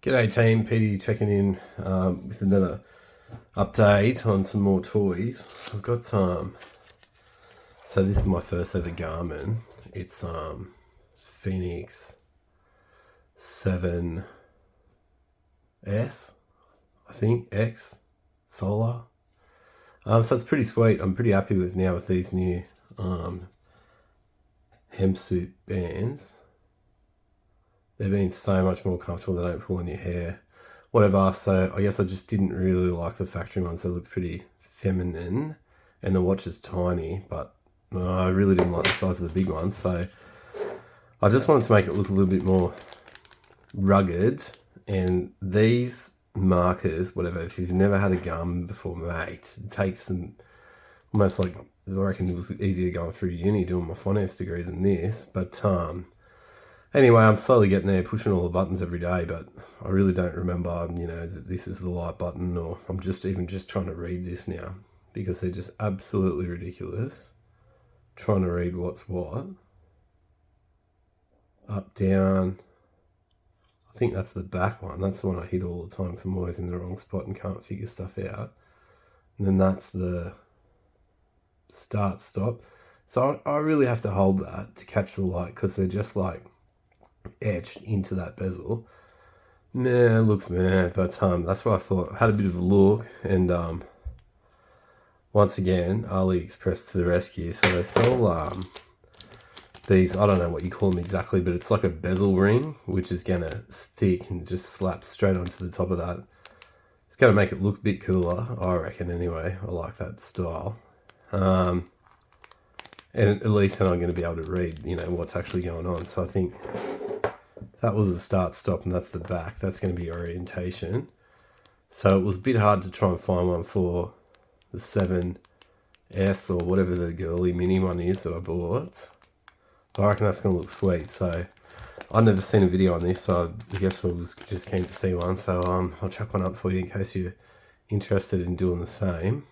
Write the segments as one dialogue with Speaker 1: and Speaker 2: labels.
Speaker 1: G'day team, Petey checking in with another update on some more toys. I've got so this is my first ever Garmin. It's Fenix 7S, I think, X Solar. So it's pretty sweet. I'm pretty happy with these new Hemsut bands. They're being so much more comfortable. They don't pull on your hair, whatever. So I guess I just didn't really like the factory one. So it looks pretty feminine, and the watch is tiny. But I really didn't like the size of the big one. So I just wanted to make it look a little bit more rugged. And these markers, whatever, if you've never had a Garmin before, mate, it takes some almost like, I reckon it was easier going through uni doing my finance degree than this. But anyway, I'm slowly getting there, pushing all the buttons every day, but I really don't remember, that this is the light button, or I'm just trying to read this now, because they're just absolutely ridiculous. Trying to read what's what. Up, down. I think that's the back one. That's the one I hit all the time, because I'm always in the wrong spot and can't figure stuff out. And then that's the start, stop. So I really have to hold that to catch the light, because they're just like etched into that bezel. It looks meh, but that's what I thought. I had a bit of a look, and once again, Aliexpress to the rescue. So they sell these, I don't know what you call them exactly, but it's like a bezel ring, which is gonna stick and just slap straight onto the top of that. It's gonna make it look a bit cooler, I reckon. Anyway, I like that style. And at least then I'm going to be able to read, what's actually going on. So I think that was the start, stop, and that's the back. That's going to be orientation. So it was a bit hard to try and find one for the 7S or whatever the girly mini one is that I bought. But I reckon that's going to look sweet. So I've never seen a video on this, so I guess I was just keen to see one. So I'll chuck one up for you in case you're interested in doing the same.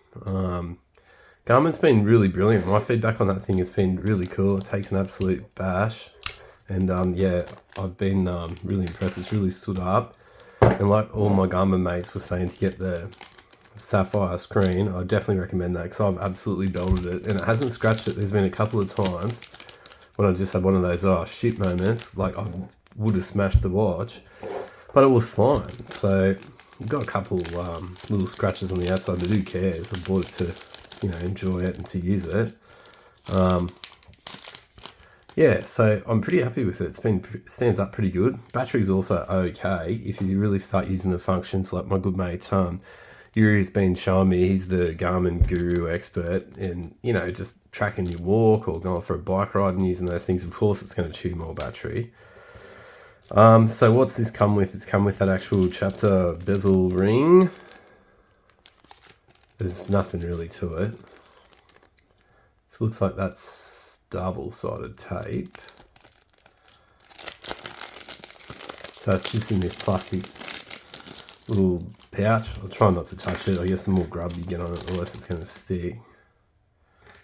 Speaker 1: Garmin's been really brilliant. My feedback on that thing has been really cool. It takes an absolute bash. And yeah, I've been really impressed. It's really stood up. And like all my Garmin mates were saying, to get the Sapphire screen, I definitely recommend that, because I've absolutely belted it. And it hasn't scratched it. There's been a couple of times when I just had one of those oh shit moments, like I would have smashed the watch. But it was fine. So I've got a couple little scratches on the outside, but who cares? I bought it to enjoy it and to use it. Yeah, so I'm pretty happy with it. Stands up pretty good. Battery's also okay if you really start using the functions, like my good mate Yuri's been showing me. He's the Garmin guru expert, and just tracking your walk or going for a bike ride and using those things. Of course, it's going to chew more battery. So what's this come with? It's come with that actual chapter bezel ring. There's nothing really to it. It looks like that's double-sided tape. So it's just in this plastic little pouch. I'll try not to touch it. I guess the more grub you get on it, the less it's going to stick.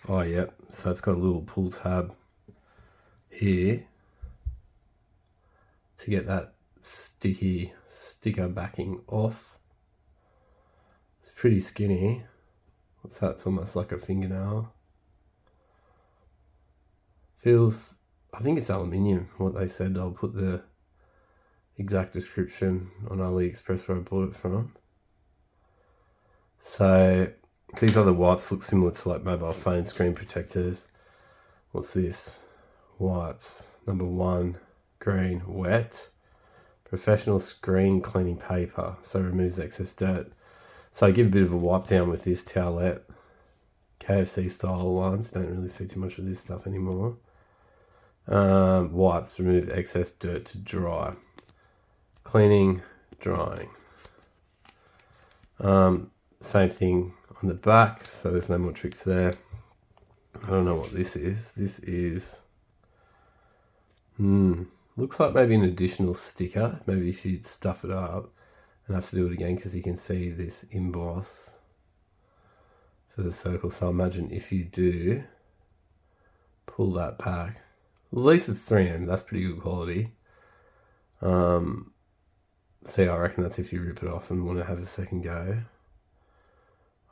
Speaker 1: Oh, yep. So it's got a little pull tab here to get that sticker backing off. Pretty skinny. What's that? It's almost like a fingernail. Feels, I think it's aluminium, what they said. I'll put the exact description on Aliexpress where I bought it from. So these other wipes look similar to like mobile phone screen protectors. What's this? Wipes. Number 1, green, wet. Professional screen cleaning paper. So removes excess dirt. So I give a bit of a wipe down with this towelette. KFC style ones. Don't really see too much of this stuff anymore. Wipes remove excess dirt to dry. Cleaning, drying. Same thing on the back. So there's no more tricks there. I don't know what this is. This is... looks like maybe an additional sticker. Maybe if you'd stuff it up. And I have to do it again, because you can see this emboss for the circle. So I imagine if you do pull that back, at least it's 3M. That's pretty good quality. See, I reckon that's if you rip it off and want to have a second go.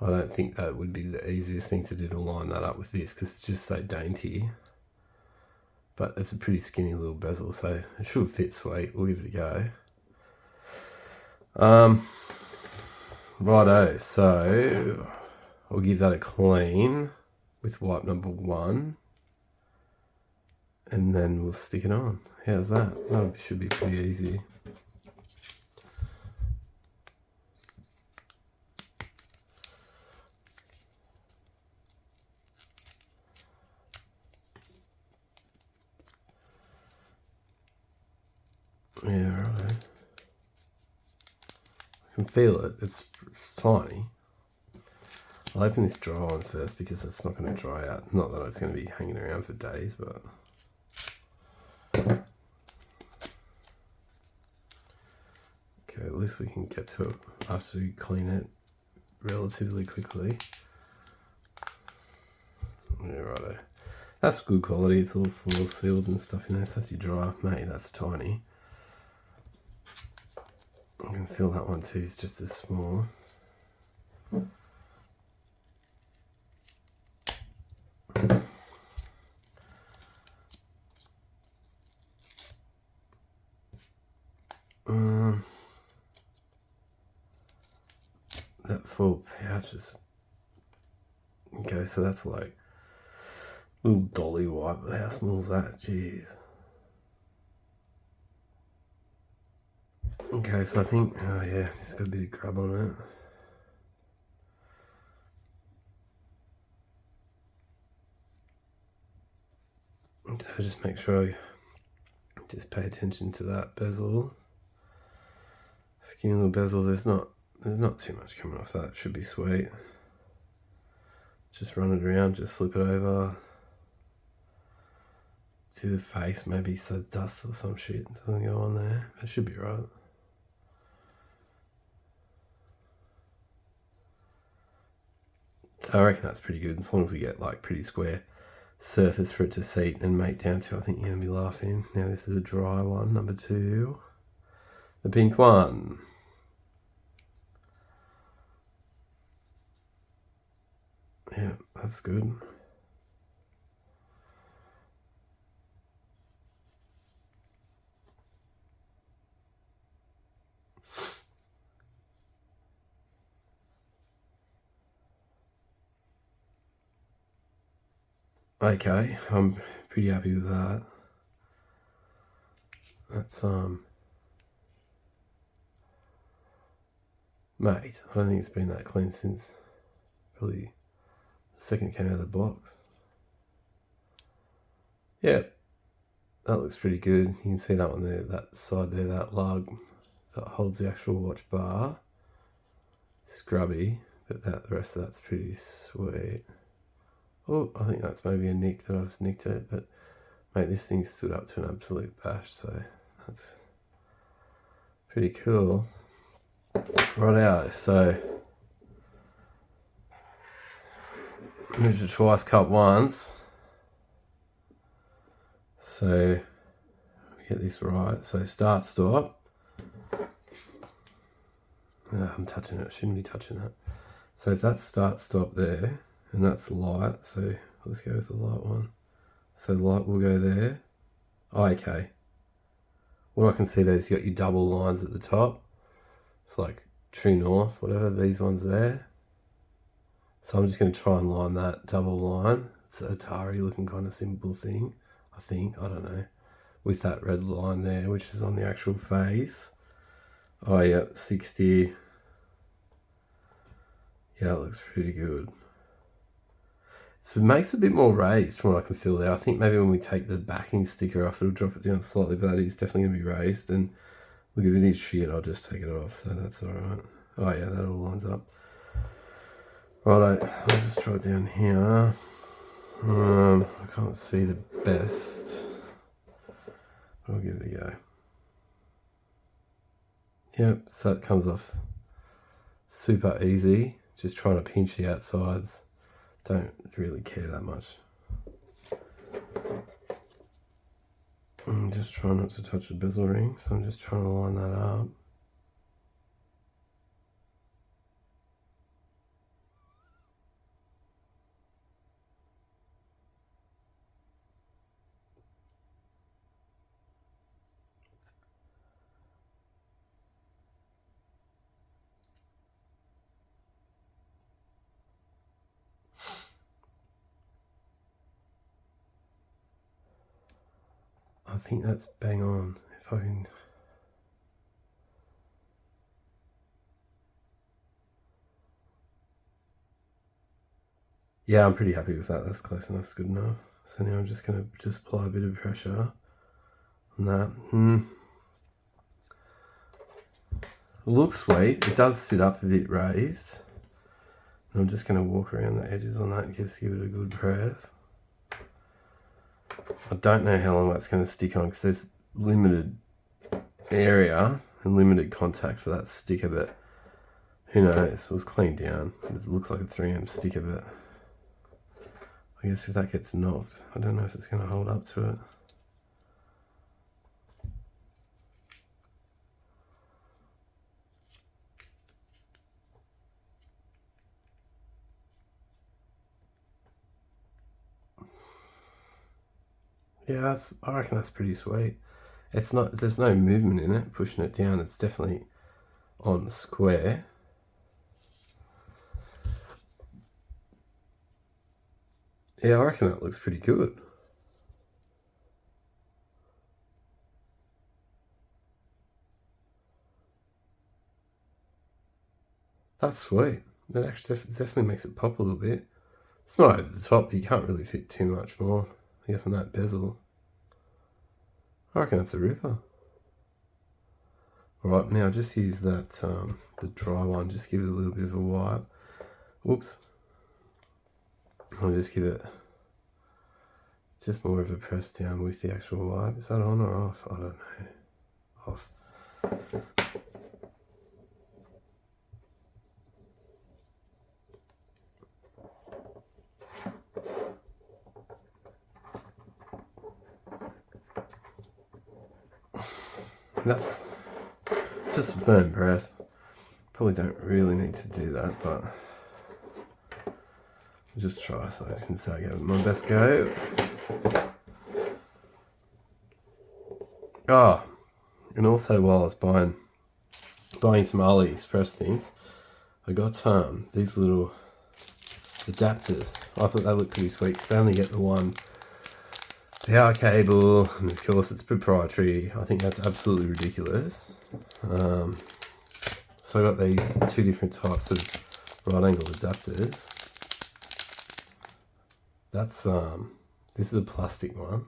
Speaker 1: I don't think that would be the easiest thing to do to line that up with this, because it's just so dainty. But it's a pretty skinny little bezel, so it should fit sweet. We'll give it a go. Righto, so I'll give that a clean with wipe number 1. And then we'll stick it on. How's that? That should be pretty easy. Yeah, right. I can feel it. It's tiny. I'll open this dry one first because that's not going to dry out. Not that it's going to be hanging around for days, but... Okay, at least we can get to it after we clean it relatively quickly. Yeah, righto. That's good quality. It's all full sealed and stuff in there. So that's your dry. Mate, that's tiny. I can feel that one too. It's just as small. That full pouch is... Okay, so that's like little dolly wipe. How small is that? Jeez. Okay, so I think, oh yeah, it's got a bit of grub on it. So just make sure I just pay attention to that bezel. Skinny little bezel, there's not too much coming off that. Should be sweet. Just run it around, just flip it over to the face, maybe so dust or some shit doesn't go on there. It should be right. So I reckon that's pretty good, as long as we get like pretty square surface for it to seat and mate down to. I think you're going to be laughing. Now this is a dry one, number 2. The pink one. Yeah, that's good. Okay, I'm pretty happy with that. That's mate, I don't think it's been that clean since probably the second it came out of the box. Yeah, that looks pretty good. You can see that one there, that side there, that lug that holds the actual watch bar. Scrubby, but the rest of that's pretty sweet. Oh, I think that's maybe a nick that I've nicked it, but mate, this thing stood up to an absolute bash, so that's pretty cool. Right out, so moved it twice, cut once. So we get this right. So start, stop. I'm touching it, I shouldn't be touching it. So if that's start, stop there, and that's light, so let's go with the light one. So the light will go there. Oh, okay. What I can see there is you got your double lines at the top. It's like true north, whatever, these ones there. So I'm just going to try and line that double line. It's an Atari looking kind of simple thing, I think, I don't know. With that red line there, which is on the actual face. Oh yeah, 60. Yeah, it looks pretty good. So it makes it a bit more raised from what I can feel there. I think maybe when we take the backing sticker off, it'll drop it down slightly, but that is definitely going to be raised. And look, if it is shit, I'll just take it off, so that's alright. Oh yeah, that all lines up. Right, I'll just try it down here. I can't see the best, but I'll give it a go. Yep, so that comes off super easy. Just trying to pinch the outsides. Don't really care that much. I'm just trying not to touch the bezel ring, so I'm just trying to line that up. think that's bang on. If I can... Yeah, I'm pretty happy with that. That's close enough. It's good enough. So now I'm just going to apply a bit of pressure on that. It looks sweet. It does sit up a bit raised. And I'm just going to walk around the edges on that and just give it a good press. I don't know how long that's going to stick on because there's limited area and limited contact for that sticker, but who knows? It was cleaned down. It looks like a 3M sticker, but I guess if that gets knocked, I don't know if it's going to hold up to it. Yeah, I reckon that's pretty sweet. It's not, there's no movement in it, pushing it down. It's definitely on square. Yeah, I reckon that looks pretty good. That's sweet. It actually definitely makes it pop a little bit. It's not over the top, but you can't really fit too much more, I guess, on that bezel. I reckon that's a ripper. Alright, now just use that, the dry one, just give it a little bit of a wipe. Whoops. I'll just give it just more of a press down with the actual wipe. Is that on or off? I don't know. Off. That's just a firm press. Probably don't really need to do that, but I'll just try so I can say I gave it my best go. And also while I was buying some Aliexpress things, I got these little adapters. I thought they looked pretty sweet because they only get the one power cable, and of course it's proprietary. I think that's absolutely ridiculous. So I got these two different types of right angle adapters. That's this is a plastic one.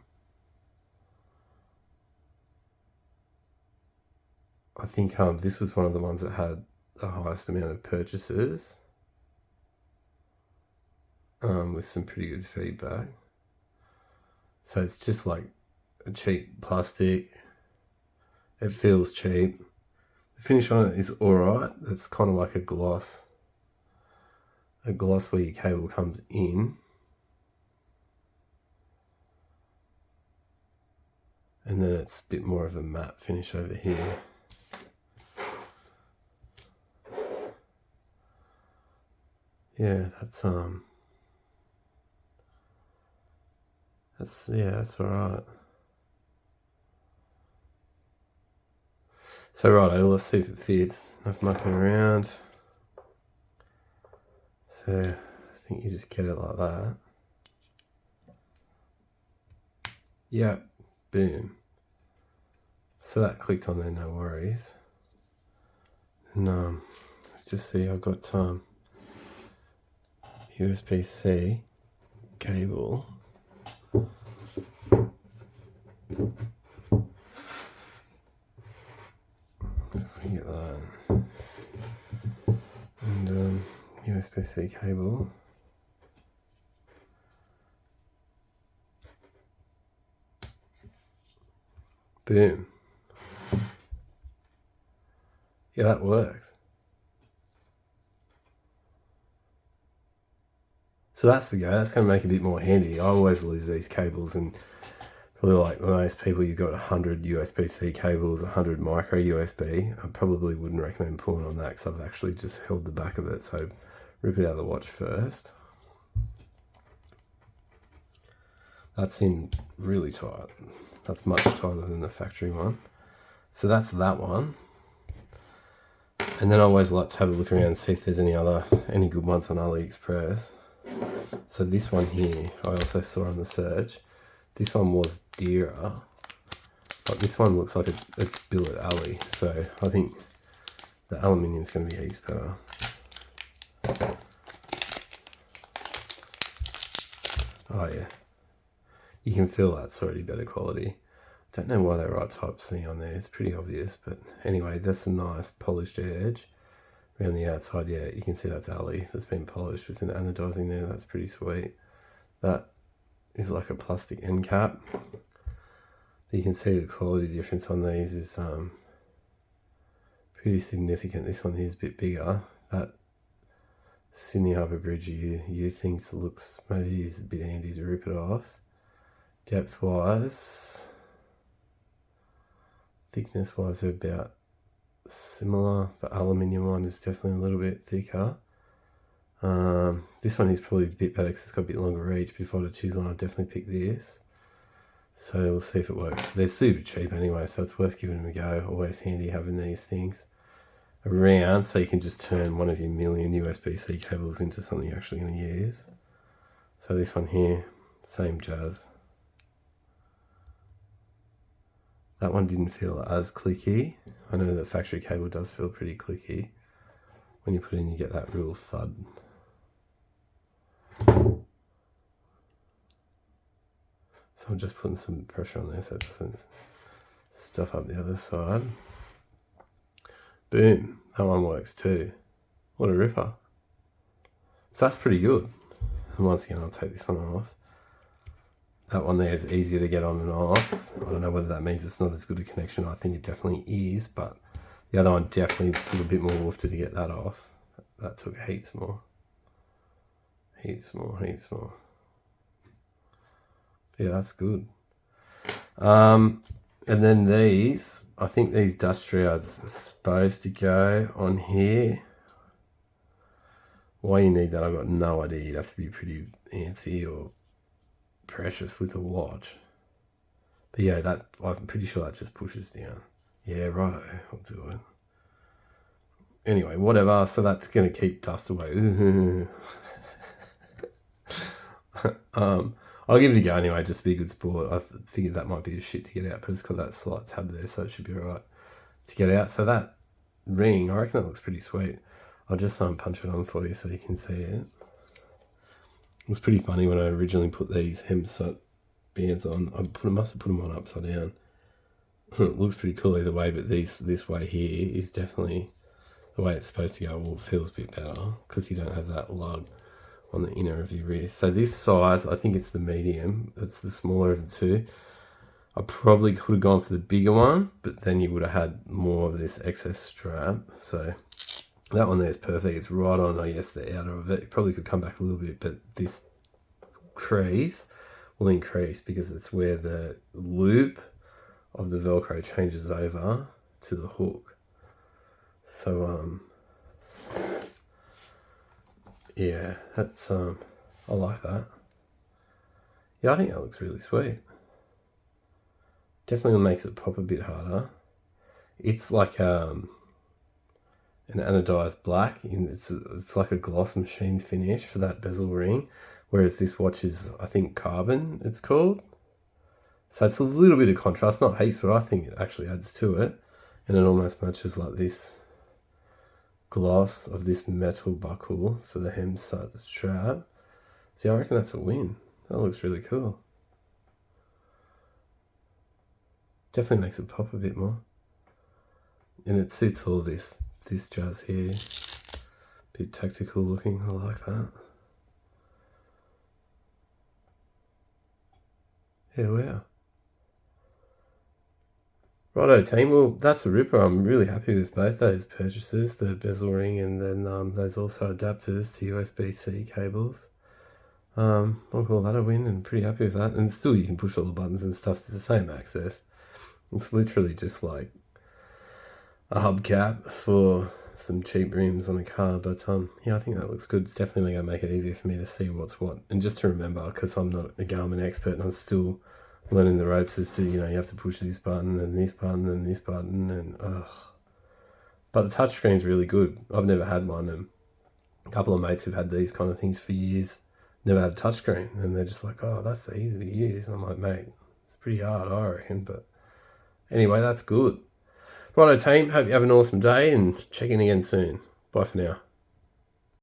Speaker 1: I think this was one of the ones that had the highest amount of purchases, with some pretty good feedback. So it's just like a cheap plastic. It feels cheap. The finish on it is alright. It's kind of like a gloss. A gloss where your cable comes in. And then it's a bit more of a matte finish over here. Yeah, that's alright. So righto, let's see if it fits. Enough mucking around. So I think you just get it like that. Yeah, boom. So that clicked on there, no worries. And let's just see, I've got USB-C cable. So if we get that, and USB-C cable. Boom. Yeah, that works. So that's the go. That's going to make it a bit more handy. I always lose these cables, and probably like most people, you've got 100 USB-C cables, 100 micro USB. I probably wouldn't recommend pulling on that because I've actually just held the back of it. So rip it out of the watch first. That's in really tight. That's much tighter than the factory one. So that's that one. And then I always like to have a look around and see if there's any good ones on Aliexpress. So this one here, I also saw on the search. This one was dearer. But this one looks like it's billet alley, so I think the aluminium's going to be heaps better. Oh yeah, you can feel that's already better quality. Don't know why they write type C on there, it's pretty obvious, but anyway, that's a nice polished edge. Around the outside, yeah, you can see that's alley that's been polished with an anodizing there, that's pretty sweet. That is like a plastic end cap. You can see the quality difference on these is pretty significant. This one here is a bit bigger. That Sydney Harbour Bridge you think looks maybe is a bit handy to rip it off. Depth wise, thickness wise, they're about similar. The aluminium one is definitely a little bit thicker. This one is probably a bit better because it's got a bit longer reach, but if I were to choose one, I'd definitely pick this. So we'll see if it works. They're super cheap anyway, so it's worth giving them a go. Always handy having these things around so you can just turn one of your million USB-C cables into something you're actually going to use. So this one here, same jazz. That one didn't feel as clicky. I know the factory cable does feel pretty clicky. When you put it in, you get that real thud. So I'm just putting some pressure on there so it doesn't stuff up the other side. Boom, that one works too. What a ripper. So that's pretty good. And once again, I'll take this one off. That one there is easier to get on and off. I don't know whether that means it's not as good a connection. I think it definitely is, but the other one definitely took a bit more woofter to get that off. That took heaps more. Heaps more. Yeah, that's good. And then these, I think these dust shrouds are supposed to go on here. Why you need that, I've got no idea. You'd have to be pretty antsy or precious with a watch. But yeah, that I'm pretty sure that just pushes down. Yeah, righto, I'll do it. Anyway, whatever, so that's going to keep dust away. I'll give it a go anyway, just to be a good sport. I figured that might be a shit to get out, but it's got that slight tab there, so it should be alright to get out. So that ring, I reckon that looks pretty sweet. I'll just punch it on for you so you can see it. It was pretty funny when I originally put these Hemsut bands on. I must have put them on upside down. It looks pretty cool either way, but this way here is definitely the way it's supposed to go. Well, it feels a bit better because you don't have that lug on the inner of your wrist. So this size, I think it's the medium. It's the smaller of the two. I probably could have gone for the bigger one, but then you would have had more of this excess strap. So that one there is perfect. It's right on, I guess, the outer of it. It probably could come back a little bit, but this crease will increase because it's where the loop of the Velcro changes over to the hook. So, yeah, that's, I like that. Yeah, I think that looks really sweet. Definitely makes it pop a bit harder. It's like, an anodized black. It's like a gloss machine finish for that bezel ring, whereas this watch is, I think, carbon it's called. So it's a little bit of contrast, not heaps, but I think it actually adds to it, and it almost matches like this gloss of this metal buckle for the Hemsut strap. See, I reckon that's a win. That looks really cool. Definitely makes it pop a bit more, and it suits all this jazz here. Bit tactical looking. I like that. Yeah, wow. Righto team, well that's a ripper. I'm really happy with both those purchases, the bezel ring and then those also adapters to USB-C cables. I'll call that a win and pretty happy with that. And still you can push all the buttons and stuff, it's the same access. It's literally just like a hubcap for some cheap rims on a car, but yeah, I think that looks good. It's definitely going to make it easier for me to see what's what, and just to remember, because I'm not a Garmin expert and I'm still learning the ropes as to, you have to push this button and this button and this button, and but the touchscreen's really good. I've never had one, and a couple of mates who've had these kind of things for years never had a touchscreen, and they're just like, oh, that's easy to use. And I'm like, mate, it's pretty hard, I reckon, but Anyway, that's good. Righto team, hope you have an awesome day and check in again soon. Bye for now.